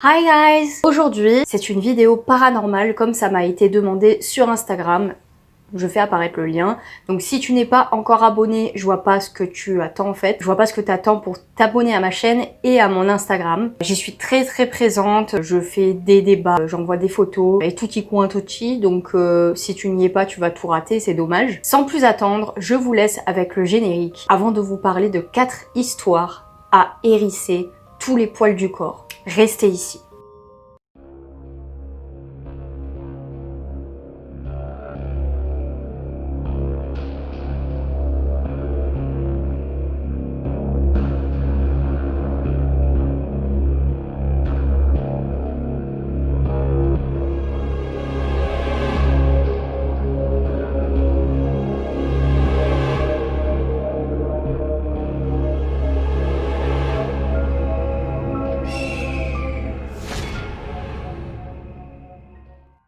Hi guys! Aujourd'hui, c'est une vidéo paranormale comme ça m'a été demandé sur Instagram. Je fais apparaître le lien. Donc si tu n'es pas encore abonné, je vois pas ce que tu attends en fait. Je vois pas ce que tu attends pour t'abonner à ma chaîne et à mon Instagram. J'y suis très présente. Je fais des débats, j'envoie des photos et tout y coin tutti. Donc si tu n'y es pas, tu vas tout rater, c'est dommage. Sans plus attendre, je vous laisse avec le générique avant de vous parler de 4 histoires à hérisser tous les poils du corps. Restez ici.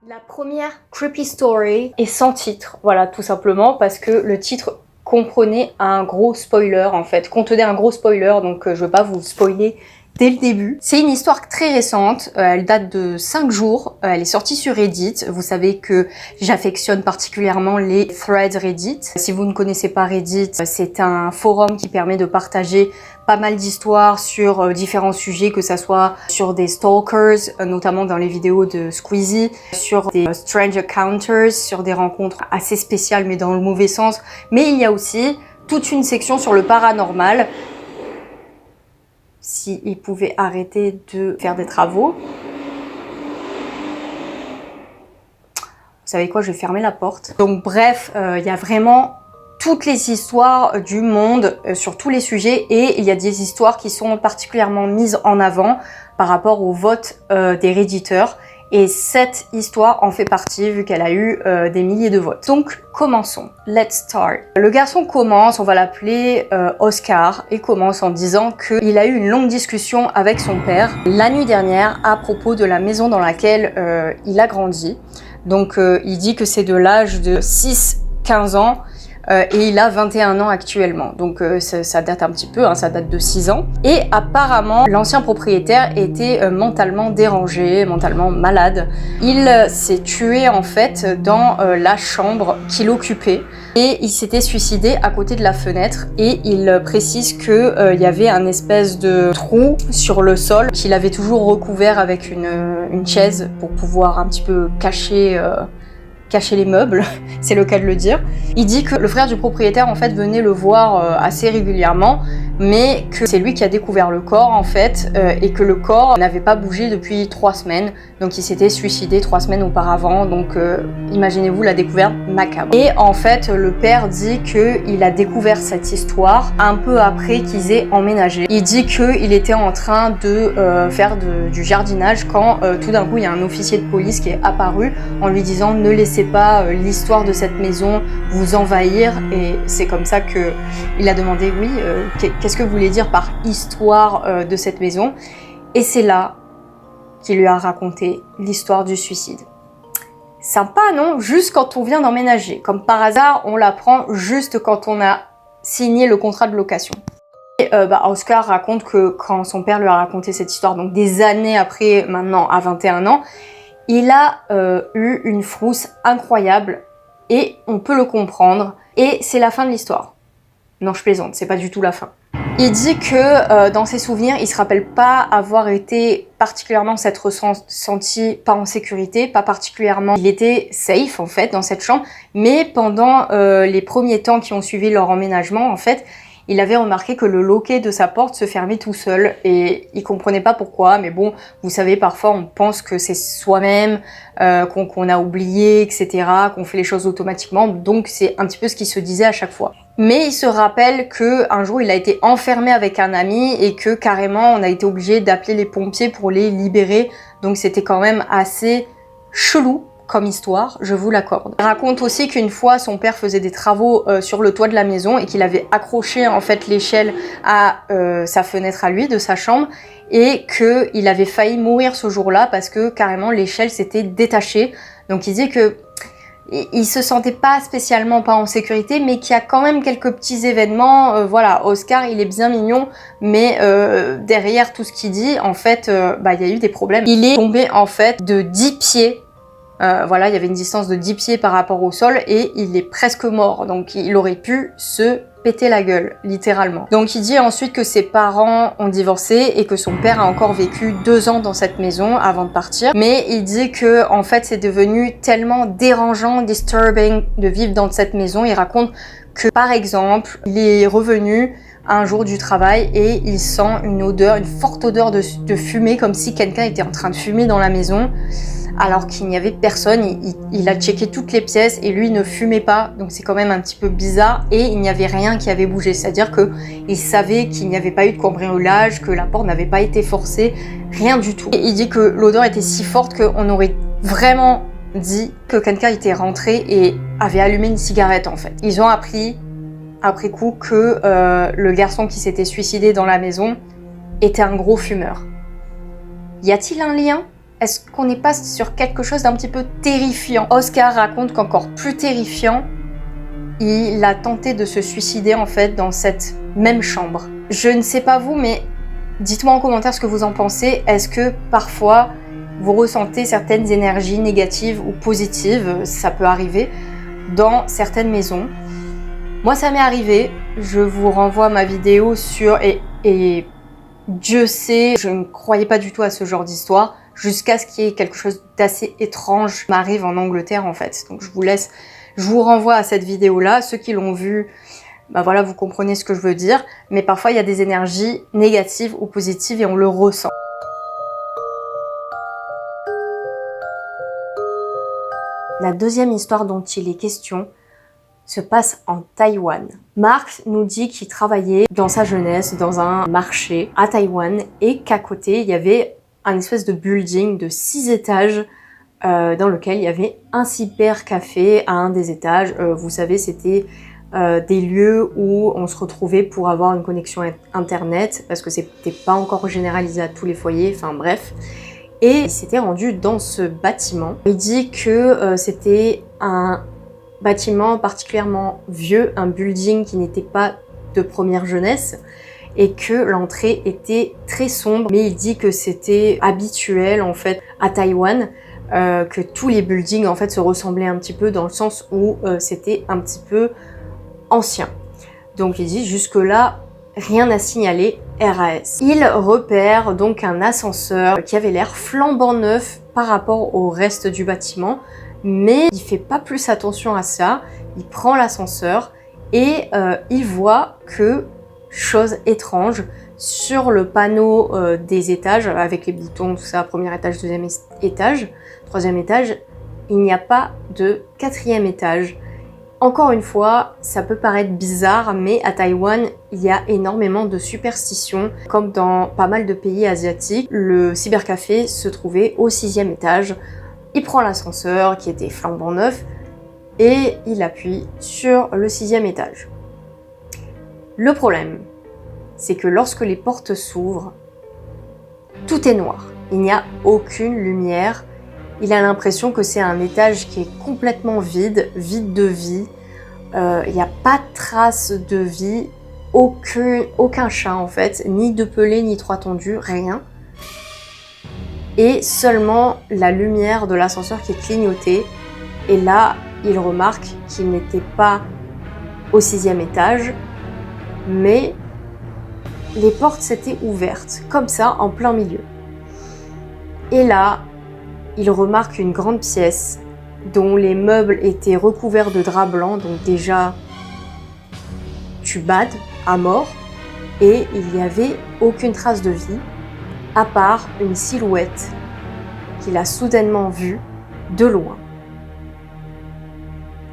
La première creepy story est sans titre, voilà, tout simplement parce que le titre comprenait un gros spoiler en fait, contenait un gros spoiler, donc je veux pas vous spoiler dès le début. C'est une histoire très récente, elle date de 5 jours, elle est sortie sur Reddit. Vous savez que j'affectionne particulièrement les threads Reddit. Si vous ne connaissez pas Reddit, c'est un forum qui permet de partager pas mal d'histoires sur différents sujets, que ça soit sur des stalkers, notamment dans les vidéos de Squeezie, sur des strange encounters, sur des rencontres assez spéciales mais dans le mauvais sens. Mais il y a aussi toute une section sur le paranormal. S'ils pouvaient arrêter de faire des travaux. Vous savez quoi, je vais fermer la porte. Donc bref, il y a vraiment toutes les histoires du monde sur tous les sujets et il y a des histoires qui sont particulièrement mises en avant par rapport au vote des Redditeurs. Et cette histoire en fait partie vu qu'elle a eu des milliers de votes. Donc commençons. Let's start. Le garçon commence, on va l'appeler Oscar, et commence en disant qu'il a eu une longue discussion avec son père la nuit dernière à propos de la maison dans laquelle il a grandi. Donc il dit que c'est de l'âge de 6-15 ans. Et il a 21 ans actuellement, donc ça date un petit peu, hein, ça date de 6 ans. Et apparemment, l'ancien propriétaire était mentalement dérangé, mentalement malade. Il s'est tué en fait dans la chambre qu'il occupait et il s'était suicidé à côté de la fenêtre. Et il précise que il y avait un espèce de trou sur le sol qu'il avait toujours recouvert avec une chaise pour pouvoir un petit peu cacher les meubles, c'est le cas de le dire. Il dit que le frère du propriétaire en fait venait le voir assez régulièrement, mais que c'est lui qui a découvert le corps en fait, et que le corps n'avait pas bougé depuis 3 semaines, donc il s'était suicidé 3 semaines auparavant, donc imaginez-vous la découverte macabre. Et en fait le père dit qu'il a découvert cette histoire un peu après qu'ils aient emménagé. Il dit qu'il était en train de faire du jardinage quand tout d'un coup il y a un officier de police qui est apparu en lui disant ne laissez pas l'histoire de cette maison vous envahir, et c'est comme ça que il a demandé oui, qu'est-ce que vous voulez dire par histoire de cette maison, et c'est là qu'il lui a raconté l'histoire du suicide. Sympa non? Juste quand on vient d'emménager, comme par hasard on l'apprend juste quand on a signé le contrat de location. Et Oscar raconte que quand son père lui a raconté cette histoire, donc des années après, maintenant à 21 ans, il a eu une frousse incroyable et on peut le comprendre. Et c'est la fin de l'histoire. Non, je plaisante, c'est pas du tout la fin. Il dit que dans ses souvenirs, il se rappelle pas avoir été particulièrement s'être ressenti pas en sécurité, pas particulièrement. Il était safe en fait dans cette chambre, mais pendant les premiers temps qui ont suivi leur emménagement, en fait, il avait remarqué que le loquet de sa porte se fermait tout seul et il comprenait pas pourquoi, mais bon, vous savez, parfois on pense que c'est soi-même, qu'on a oublié, etc., qu'on fait les choses automatiquement, donc c'est un petit peu ce qu'il se disait à chaque fois. Mais il se rappelle qu'un jour il a été enfermé avec un ami et que carrément on a été obligé d'appeler les pompiers pour les libérer, donc c'était quand même assez chelou comme histoire, je vous l'accorde. Il raconte aussi qu'une fois son père faisait des travaux sur le toit de la maison et qu'il avait accroché en fait l'échelle à sa fenêtre à lui de sa chambre et qu'il avait failli mourir ce jour-là parce que carrément l'échelle s'était détachée. Donc il dit que il se sentait pas spécialement pas en sécurité, mais qu'il y a quand même quelques petits événements. Voilà, Oscar, il est bien mignon, mais derrière tout ce qu'il dit, en fait, il y a eu des problèmes. Il est tombé en fait de 10 pieds. Voilà, il y avait une distance de 10 pieds par rapport au sol et il est presque mort. Donc il aurait pu se péter la gueule, littéralement. Donc il dit ensuite que ses parents ont divorcé et que son père a encore vécu 2 ans dans cette maison avant de partir. Mais il dit que en fait c'est devenu tellement dérangeant, disturbing de vivre dans cette maison. Il raconte que par exemple, il est revenu un jour du travail et il sent une odeur, une forte odeur de fumée, comme si quelqu'un était en train de fumer dans la maison. Alors qu'il n'y avait personne, il a checké toutes les pièces et lui ne fumait pas, donc c'est quand même un petit peu bizarre et il n'y avait rien qui avait bougé, c'est-à-dire qu'il savait qu'il n'y avait pas eu de cambriolage, que la porte n'avait pas été forcée, rien du tout. Et il dit que l'odeur était si forte qu'on aurait vraiment dit que quelqu'un était rentré et avait allumé une cigarette en fait. Ils ont appris après coup que le garçon qui s'était suicidé dans la maison était un gros fumeur. Y a-t-il un lien ? Est-ce qu'on n'est pas sur quelque chose d'un petit peu terrifiant? Oscar raconte qu'encore plus terrifiant, il a tenté de se suicider en fait dans cette même chambre. Je ne sais pas vous, mais dites-moi en commentaire ce que vous en pensez. Est-ce que parfois vous ressentez certaines énergies négatives ou positives, ça peut arriver, dans certaines maisons? Moi ça m'est arrivé, je vous renvoie ma vidéo sur... Et Dieu sait, je ne croyais pas du tout à ce genre d'histoire, jusqu'à ce qu'il y ait quelque chose d'assez étrange qui m'arrive en Angleterre en fait. Donc je vous renvoie à cette vidéo-là. Ceux qui l'ont vue, voilà, vous comprenez ce que je veux dire. Mais parfois, il y a des énergies négatives ou positives et on le ressent. La deuxième histoire dont il est question se passe en Taïwan. Marc nous dit qu'il travaillait dans sa jeunesse dans un marché à Taïwan et qu'à côté, il y avait un espèce de building de 6 étages dans lequel il y avait un cybercafé à un des étages. Vous savez, c'était des lieux où on se retrouvait pour avoir une connexion internet parce que c'était pas encore généralisé à tous les foyers, enfin bref. Et il s'était rendu dans ce bâtiment. Il dit que c'était un bâtiment particulièrement vieux, un building qui n'était pas de première jeunesse, et que l'entrée était très sombre, mais il dit que c'était habituel en fait à Taïwan, que tous les buildings en fait se ressemblaient un petit peu dans le sens où c'était un petit peu ancien. Donc il dit jusque là rien à signaler, RAS. Il repère donc un ascenseur qui avait l'air flambant neuf par rapport au reste du bâtiment, mais il fait pas plus attention à ça. Il prend l'ascenseur et il voit que, chose étrange, sur le panneau des étages, avec les boutons, tout ça, premier étage, deuxième étage, troisième étage, il n'y a pas de 4e étage. Encore une fois, ça peut paraître bizarre, mais à Taïwan, il y a énormément de superstitions. Comme dans pas mal de pays asiatiques, le cybercafé se trouvait au 6e étage. Il prend l'ascenseur qui était flambant neuf et il appuie sur le 6e étage. Le problème, c'est que lorsque les portes s'ouvrent, tout est noir. Il n'y a aucune lumière. Il a l'impression que c'est un étage qui est complètement vide, vide de vie. Il n'y a pas de trace de vie, aucun chat en fait, ni de pelé, ni trois tondus, rien. Et seulement la lumière de l'ascenseur qui est clignotée. Et là, il remarque qu'il n'était pas au 6e étage, mais les portes s'étaient ouvertes, comme ça, en plein milieu. Et là, il remarque une grande pièce dont les meubles étaient recouverts de drap blanc, donc déjà, tu bades à mort, et il n'y avait aucune trace de vie, à part une silhouette qu'il a soudainement vue de loin.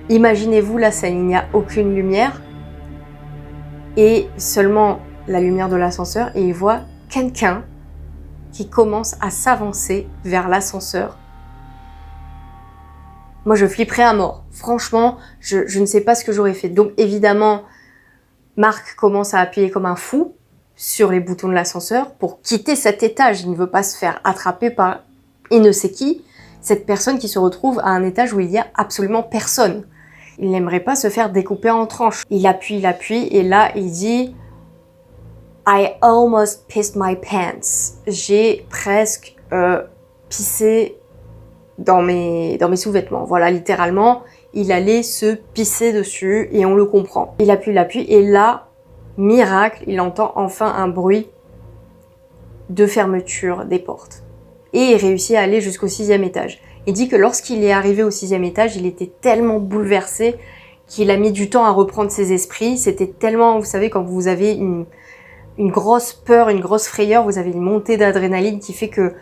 Imaginez-vous la scène, il n'y a aucune lumière, et seulement la lumière de l'ascenseur, et il voit quelqu'un qui commence à s'avancer vers l'ascenseur. Moi, je flipperais à mort. Franchement, je ne sais pas ce que j'aurais fait. Donc, évidemment, Marc commence à appuyer comme un fou sur les boutons de l'ascenseur pour quitter cet étage. Il ne veut pas se faire attraper par il ne sait qui. cette personne qui se retrouve à un étage où il y a absolument personne. Il n'aimerait pas se faire découper en tranches. Il appuie, et là il dit « I almost pissed my pants ». J'ai presque pissé dans mes sous-vêtements. Voilà, littéralement, il allait se pisser dessus et on le comprend. Il appuie et là, miracle, il entend enfin un bruit de fermeture des portes. Et il réussit à aller jusqu'au 6e étage. Il dit que lorsqu'il est arrivé au 6e étage, il était tellement bouleversé qu'il a mis du temps à reprendre ses esprits. C'était tellement, vous savez, quand vous avez une grosse peur, une grosse frayeur, vous avez une montée d'adrénaline qui fait que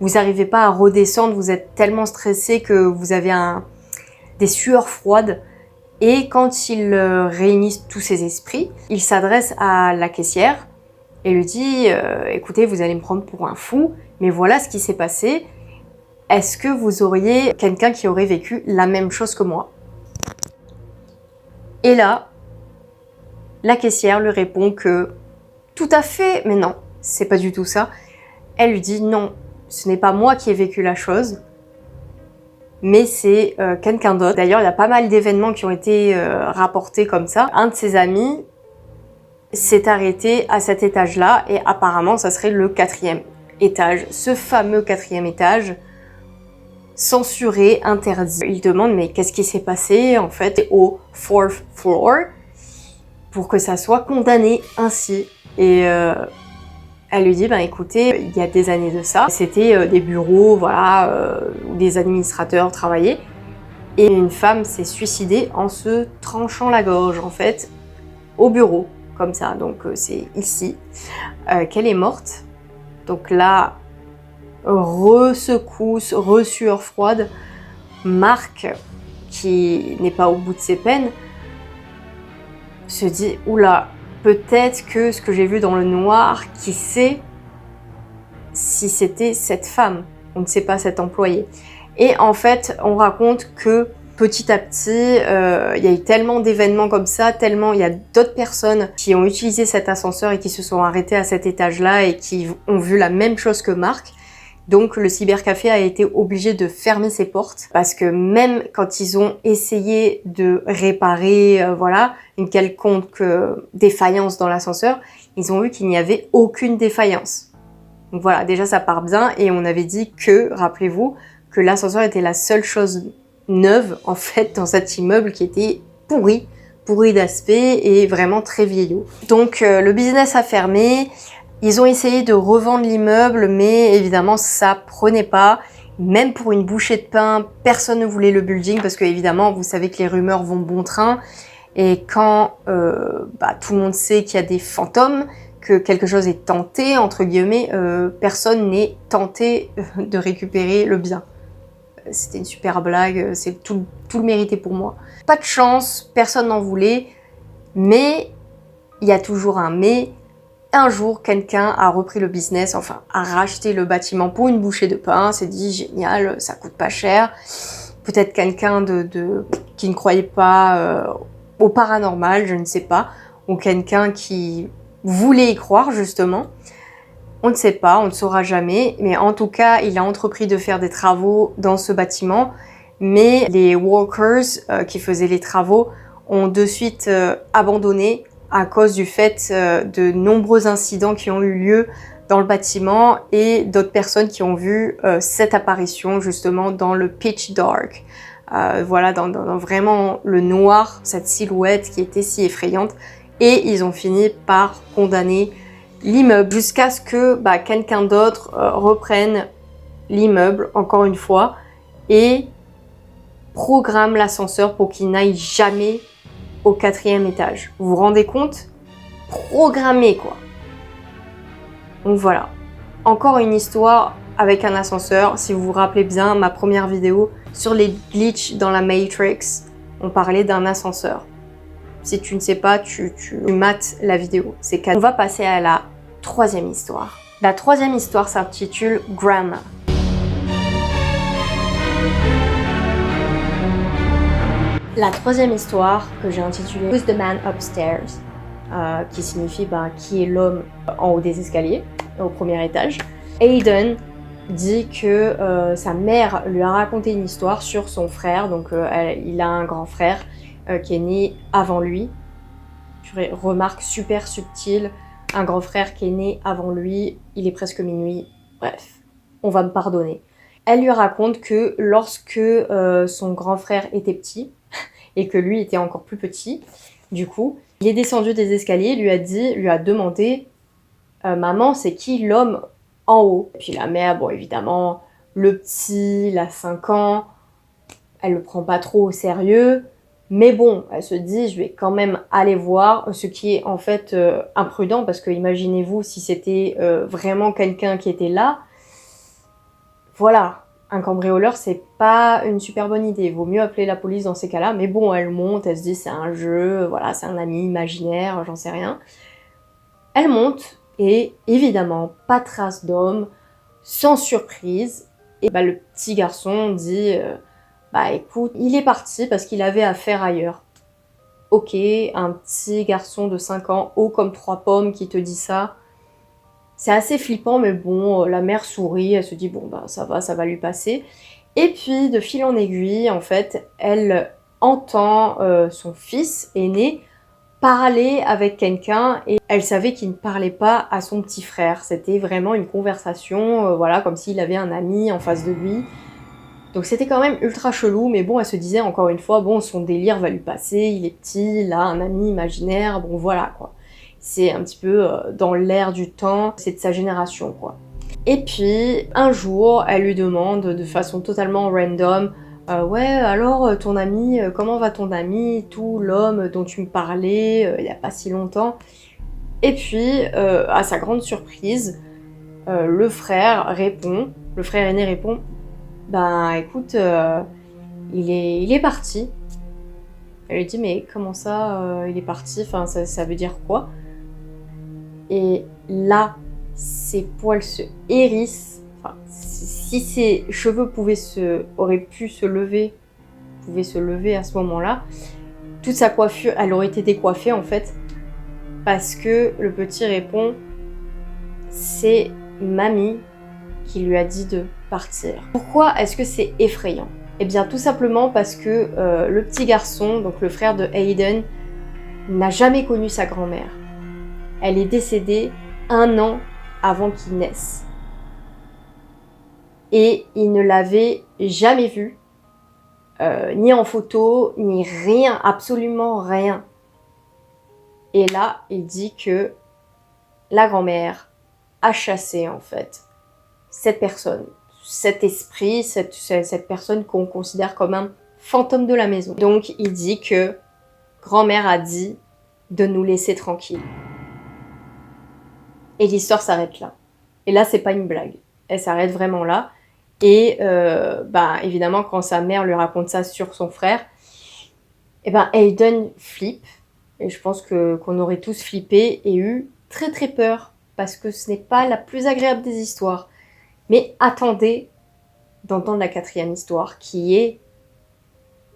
vous n'arrivez pas à redescendre, vous êtes tellement stressé que vous avez des sueurs froides. Et quand il réunit tous ses esprits, il s'adresse à la caissière et lui dit « Écoutez, vous allez me prendre pour un fou, mais voilà ce qui s'est passé. Est-ce que vous auriez quelqu'un qui aurait vécu la même chose que moi ?» Et là, la caissière lui répond que « Tout à fait, mais non, c'est pas du tout ça. » Elle lui dit « Non, ce n'est pas moi qui ai vécu la chose, mais c'est quelqu'un d'autre. » D'ailleurs, il y a pas mal d'événements qui ont été rapportés comme ça. Un de ses amis s'est arrêté à cet étage-là et apparemment, ça serait le 4e étage. Ce fameux 4e étage, censuré, interdit. Il demande mais qu'est-ce qui s'est passé en fait au 4th floor pour que ça soit condamné ainsi. Et elle lui dit ben écoutez, il y a des années de ça, c'était des bureaux voilà où des administrateurs travaillaient et une femme s'est suicidée en se tranchant la gorge en fait au bureau comme ça. Donc c'est ici qu'elle est morte. Donc là, re-secousse, re-sueur froide. Marc, qui n'est pas au bout de ses peines, se dit « Oula, peut-être que ce que j'ai vu dans le noir, qui sait si c'était cette femme ?» On ne sait pas, cet employé. Et en fait, on raconte que petit à petit, il y a eu tellement d'événements comme ça, tellement il y a d'autres personnes qui ont utilisé cet ascenseur et qui se sont arrêtées à cet étage-là et qui ont vu la même chose que Marc. Donc le cybercafé a été obligé de fermer ses portes parce que même quand ils ont essayé de réparer voilà, une quelconque défaillance dans l'ascenseur, ils ont vu qu'il n'y avait aucune défaillance. Donc voilà, déjà ça part bien et on avait dit que, rappelez-vous, que l'ascenseur était la seule chose neuve en fait dans cet immeuble qui était pourri d'aspect et vraiment très vieillot. Donc le business a fermé. Ils ont essayé de revendre l'immeuble, mais évidemment, ça prenait pas. Même pour une bouchée de pain, personne ne voulait le building parce que, évidemment, vous savez que les rumeurs vont bon train. Et quand tout le monde sait qu'il y a des fantômes, que quelque chose est tenté, entre guillemets, personne n'est tenté de récupérer le bien. C'était une super blague, c'est tout le mérité pour moi. Pas de chance, personne n'en voulait, mais il y a toujours un mais. Un jour, quelqu'un a repris le business, enfin, a racheté le bâtiment pour une bouchée de pain, s'est dit génial, ça coûte pas cher. Peut-être quelqu'un qui ne croyait pas au paranormal, je ne sais pas, ou quelqu'un qui voulait y croire justement. On ne sait pas, on ne saura jamais, mais en tout cas, il a entrepris de faire des travaux dans ce bâtiment, mais les workers qui faisaient les travaux ont de suite abandonné à cause du fait de nombreux incidents qui ont eu lieu dans le bâtiment et d'autres personnes qui ont vu cette apparition justement dans le pitch dark. Voilà, dans vraiment le noir, cette silhouette qui était si effrayante. Et ils ont fini par condamner l'immeuble jusqu'à ce que quelqu'un d'autre reprenne l'immeuble, encore une fois, et programme l'ascenseur pour qu'il n'aille jamais au 4e étage. Vous vous rendez compte? Programmé, quoi. Donc voilà. Encore une histoire avec un ascenseur. Si vous vous rappelez bien, ma première vidéo sur les glitches dans la Matrix, on parlait d'un ascenseur. Si tu ne sais pas, tu mates la vidéo. C'est cadeau. On va passer à la 3e histoire. La 3e histoire s'intitule Grandma. La 3e histoire que j'ai intitulée Who's the Man Upstairs, qui signifie qui est l'homme en haut des escaliers, au 1er étage. Aiden dit que sa mère lui a raconté une histoire sur son frère. Donc il a un grand frère qui est né avant lui. Remarque super subtile, un grand frère qui est né avant lui, il est presque minuit, bref, on va me pardonner. Elle lui raconte que lorsque son grand frère était petit, et que lui était encore plus petit, du coup, il est descendu des escaliers, lui a demandé maman, c'est qui l'homme en haut? Et puis la mère, bon évidemment, le petit, il a 5 ans, elle le prend pas trop au sérieux, mais bon, elle se dit, je vais quand même aller voir, ce qui est en fait imprudent, parce que imaginez-vous si c'était vraiment quelqu'un qui était là, voilà, un cambrioleur, c'est pas une super bonne idée, il vaut mieux appeler la police dans ces cas-là, mais bon, elle monte, elle se dit, c'est un jeu, voilà, c'est un ami imaginaire, j'en sais rien. Elle monte, et évidemment, pas trace d'homme, sans surprise, et bah, le petit garçon dit... bah écoute, il est parti parce qu'il avait affaire ailleurs. Ok, un petit garçon de 5 ans, haut comme 3 pommes, qui te dit ça. C'est assez flippant, mais bon, la mère sourit, elle se dit bon bah ça va lui passer. Et puis, de fil en aiguille, en fait, elle entend son fils aîné parler avec quelqu'un et elle savait qu'il ne parlait pas à son petit frère. C'était vraiment une conversation, voilà, comme s'il avait un ami en face de lui. Donc c'était quand même ultra chelou, mais bon, elle se disait encore une fois, bon, son délire va lui passer, il est petit, il a un ami imaginaire, bon voilà quoi. C'est un petit peu dans l'air du temps, c'est de sa génération quoi. Et puis, un jour, elle lui demande de façon totalement random, ouais, alors ton ami, comment va ton ami, tout l'homme dont tu me parlais il y a pas si longtemps. Et puis, à sa grande surprise, le frère aîné répond, ben écoute, il est parti. Elle lui dit mais comment ça, il est parti, enfin ça veut dire quoi? Et là, ses poils se hérissent. Enfin, si ses cheveux auraient pu se lever, pouvaient se lever à ce moment-là, toute sa coiffure, elle aurait été décoiffée en fait, parce que le petit répond, c'est mamie qui lui a dit de partir. Pourquoi est-ce que c'est effrayant? Eh bien tout simplement parce que le petit garçon, donc le frère de Hayden, n'a jamais connu sa grand-mère. Elle est décédée 1 an avant qu'il naisse. Et il ne l'avait jamais vue, ni en photo, ni rien, absolument rien. Et là, il dit que la grand-mère a chassé en fait cette personne, cet esprit, cette personne qu'on considère comme un fantôme de la maison. Donc il dit que grand-mère a dit de nous laisser tranquilles. Et l'histoire s'arrête là. Et là, c'est pas une blague. Elle s'arrête vraiment là. Et bah, évidemment, quand sa mère lui raconte ça sur son frère, et ben Hayden flippe. Et je pense qu'on aurait tous flippé et eu très très peur. Parce que ce n'est pas la plus agréable des histoires. Mais attendez d'entendre la 4e histoire qui est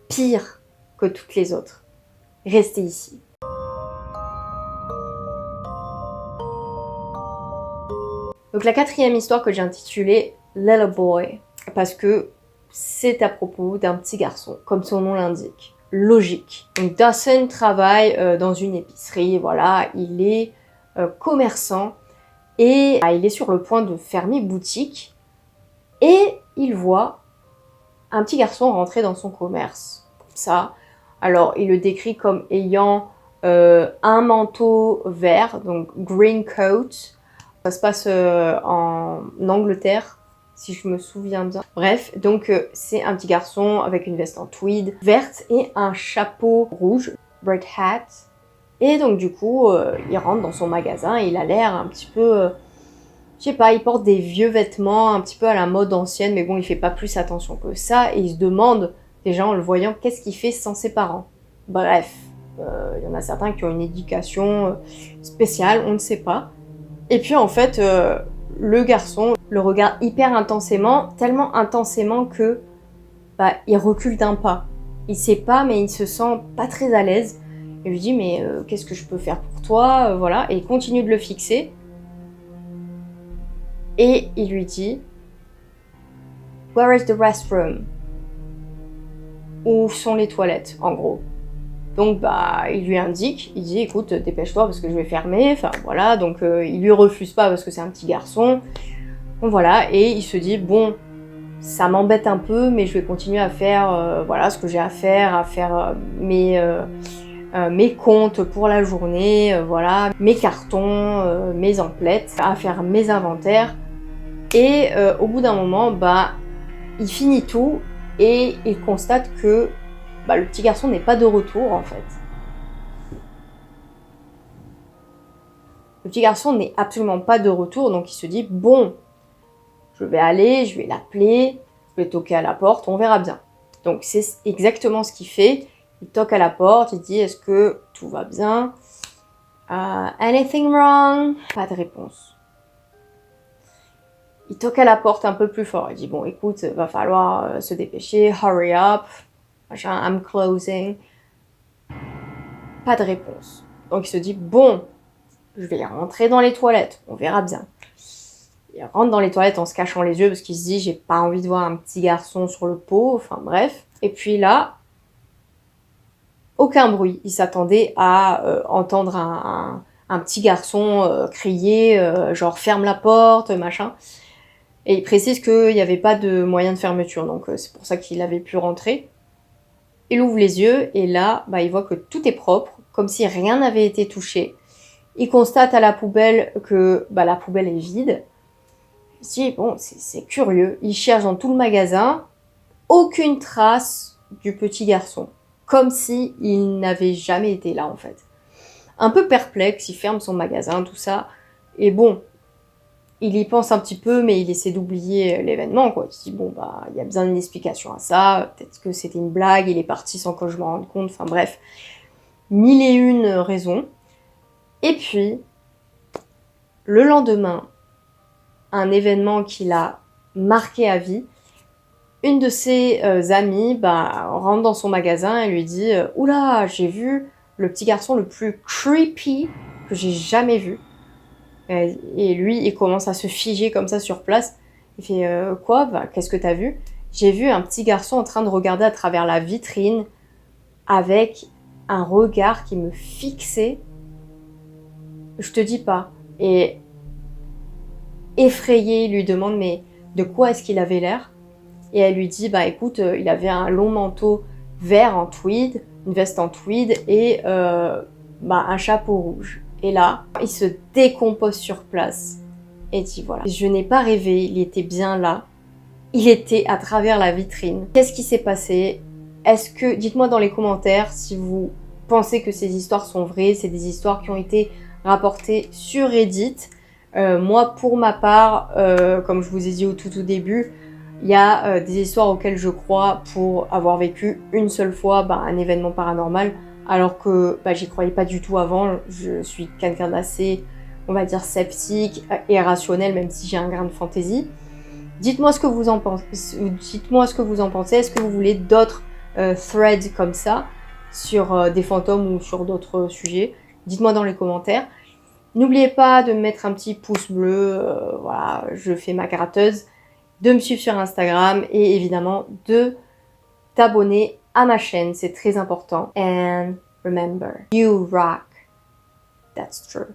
pire que toutes les autres. Restez ici. Donc la 4e histoire que j'ai intitulée Little Boy, parce que c'est à propos d'un petit garçon, comme son nom l'indique. Logique. Donc Dawson travaille dans une épicerie, voilà, il est commerçant et il est sur le point de fermer boutique et il voit un petit garçon rentrer dans son commerce, comme ça. Alors il le décrit comme ayant un manteau vert, donc green coat. Ça se passe en Angleterre, si je me souviens bien. Bref, donc c'est un petit garçon avec une veste en tweed verte et un chapeau rouge, red hat. Et donc du coup, il rentre dans son magasin et il a l'air un petit peu... je sais pas, il porte des vieux vêtements un petit peu à la mode ancienne, mais bon, il fait pas plus attention que ça. Et il se demande, déjà en le voyant, qu'est-ce qu'il fait sans ses parents. Bref, il y en a certains qui ont une éducation spéciale, on ne sait pas. Et puis en fait, le garçon le regarde hyper intensément, tellement intensément que bah, il recule d'un pas. Il sait pas, mais il se sent pas très à l'aise. Il lui dit mais qu'est-ce que je peux faire pour toi, voilà. Et il continue de le fixer. Et il lui dit Where is the restroom? Où sont les toilettes, en gros? Donc il lui indique, il dit écoute dépêche-toi parce que je vais fermer, enfin voilà, donc il lui refuse pas parce que c'est un petit garçon. Donc voilà, et il se dit bon, ça m'embête un peu mais je vais continuer à faire voilà ce que j'ai à faire mes comptes pour la journée, voilà, mes cartons, mes emplettes, à faire mes inventaires. Et au bout d'un moment, il finit tout et il constate que le petit garçon n'est pas de retour en fait. Le petit garçon n'est absolument pas de retour, donc il se dit bon, je vais l'appeler, je vais toquer à la porte, on verra bien. Donc c'est exactement ce qu'il fait. Il toque à la porte, il dit est-ce que tout va bien? Anything wrong? Pas de réponse. Il toque à la porte un peu plus fort. Il dit bon écoute, va falloir se dépêcher, hurry up, I'm closing. Pas de réponse. Donc il se dit bon, je vais rentrer dans les toilettes, on verra bien. Il rentre dans les toilettes en se cachant les yeux parce qu'il se dit j'ai pas envie de voir un petit garçon sur le pot, enfin bref. Et puis là, aucun bruit. Il s'attendait à entendre un petit garçon crier genre ferme la porte, machin. Et il précise qu'il n'y avait pas de moyen de fermeture, donc c'est pour ça qu'il avait pu rentrer. Il ouvre les yeux et là, il voit que tout est propre, comme si rien n'avait été touché. Il constate à la poubelle que la poubelle est vide. Il se dit, bon, c'est curieux. Il cherche dans tout le magasin, aucune trace du petit garçon. Comme si il n'avait jamais été là, en fait. Un peu perplexe, il ferme son magasin, tout ça. Et bon, il y pense un petit peu, mais il essaie d'oublier l'événement, quoi. Il se dit, bon, il y a besoin d'une explication à ça. Peut-être que c'était une blague, il est parti sans que je m'en rende compte. Enfin bref, 1001 raisons. Et puis, le lendemain, un événement qui l'a marqué à vie, une de ses amies rentre dans son magasin et lui dit « Oula, j'ai vu le petit garçon le plus creepy que j'ai jamais vu. » Et lui, il commence à se figer comme ça sur place. Il fait « Quoi ? Qu'est-ce que t'as vu ?» J'ai vu un petit garçon en train de regarder à travers la vitrine avec un regard qui me fixait. Je te dis pas. Et effrayé, il lui demande mais de quoi est-ce qu'il avait l'air? Et elle lui dit écoute, il avait un long manteau vert en tweed, une veste en tweed et un chapeau rouge. Et là, il se décompose sur place et dit voilà, je n'ai pas rêvé, il était bien là, il était à travers la vitrine. Qu'est-ce qui s'est passé? Dites-moi dans les commentaires si vous pensez que ces histoires sont vraies, c'est des histoires qui ont été rapportées sur Reddit. Moi, pour ma part, comme je vous ai dit au tout début, il y a des histoires auxquelles je crois pour avoir vécu une seule fois un événement paranormal, alors que j'y croyais pas du tout avant. Je suis quelqu'un d'assez, on va dire, sceptique et rationnel, même si j'ai un grain de fantaisie. Dites-moi ce que vous en pensez. Est-ce que vous voulez d'autres threads comme ça sur des fantômes ou sur d'autres sujets? Dites-moi dans les commentaires. N'oubliez pas de me mettre un petit pouce bleu, voilà, je fais ma gratteuse, de me suivre sur Instagram et évidemment de t'abonner à ma chaîne, c'est très important. And remember, you rock. That's true.